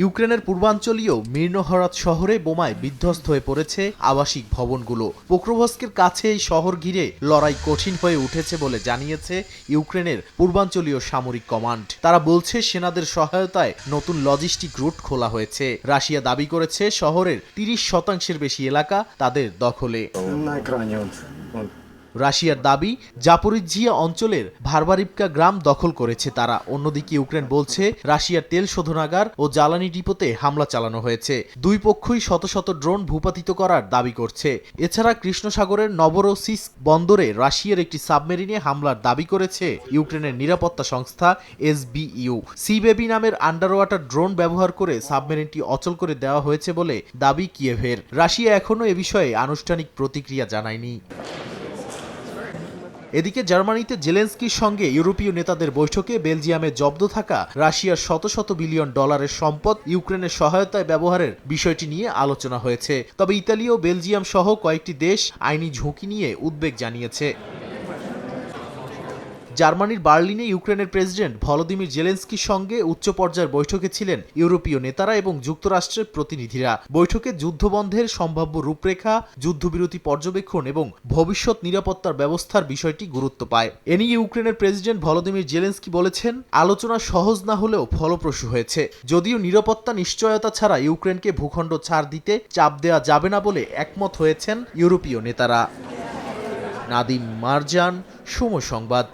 ইউক্রেনের পূর্বাঞ্চলীয় মির্নোহরাদ শহরে বোমায় বিধ্বস্ত হয়ে পড়েছে আবাসিক ভবনগুলো। পোক্রোভস্কের কাছে এই শহর ঘিরে লড়াই কঠিন হয়ে উঠেছে বলে জানিয়েছে ইউক্রেনের পূর্বাঞ্চলীয় সামরিক কমান্ড। তারা বলছে সেনাদের সহায়তায় নতুন লজিস্টিক রুট খোলা হয়েছে। রাশিয়া দাবি করেছে শহরের 30% বেশি এলাকা তাদের দখলে। রাশিয়ার দাবি, জাপোরিজ্জিয়া অঞ্চলের ভারবারিভকা গ্রাম দখল করেছে তারা। অন্যদিকে ইউক্রেন বলছে রাশিয়ার তেল শোধনাগার ও জ্বালানি ডিপোতে হামলা চালানো হয়েছে। দুই পক্ষই শত শত ড্রোন ভূপাতিত করার দাবি করছে। এছাড়া কৃষ্ণ সাগরের নভরোসিস্ক বন্দরে রাশিয়ার একটি সাবমেরিনে হামলার দাবি করেছে ইউক্রেনের নিরাপত্তা সংস্থা SBU। সি বেবি নামের আন্ডার ওয়াটার ড্রোন ব্যবহার করে সাবমেরিনটি অচল করে দেওয়া হয়েছে বলে দাবি কিয়েভের। রাশিয়া এখনও এ বিষয়ে আনুষ্ঠানিক প্রতিক্রিয়া জানায়নি। এদিকে জার্মানিতে জেলেনস্কির সঙ্গে ইউরোপীয় নেতাদের বৈঠকে বেলজিয়ামে জব্দ থাকা রাশিয়ার শত শত বিলিয়ন ডলারের সম্পদ ইউক্রেনের সহায়তায় ব্যবহারের বিষয়টি নিয়ে আলোচনা হয়েছে। তবে ইতালি ও বেলজিয়াম সহ কয়েকটি দেশ আইনি ঝুঁকি নিয়ে উদ্বেগ জানিয়েছে। জার্মানির বার্লিনে ইউক্রেনের প্রেসিডেন্ট ভলোদিমির জেলেনস্কির সঙ্গে উচ্চ পর্যায়ের বৈঠকে ছিলেন ইউরোপীয় নেতারা এবং যুক্তরাষ্ট্রের প্রতিনিধিরা। বৈঠকে যুদ্ধবন্ধের সম্ভাব্য রূপরেখা, যুদ্ধবিরতি পর্যবেক্ষণ এবং ভবিষ্যৎ নিরাপত্তার ব্যবস্থার বিষয়টি গুরুত্ব পায়। এ নিয়ে ইউক্রেনের প্রেসিডেন্ট ভলোদিমির জেলেনস্কি বলেছেন, আলোচনা সহজ না হলেও ফলপ্রসূ হয়েছে। যদিও নিরাপত্তা নিশ্চয়তা ছাড়া ইউক্রেনকে ভূখণ্ড ছাড় দিতে চাপ দেওয়া যাবে না বলে একমত হয়েছেন ইউরোপীয় নেতারা। নাদিম মারজান, সময় সংবাদ।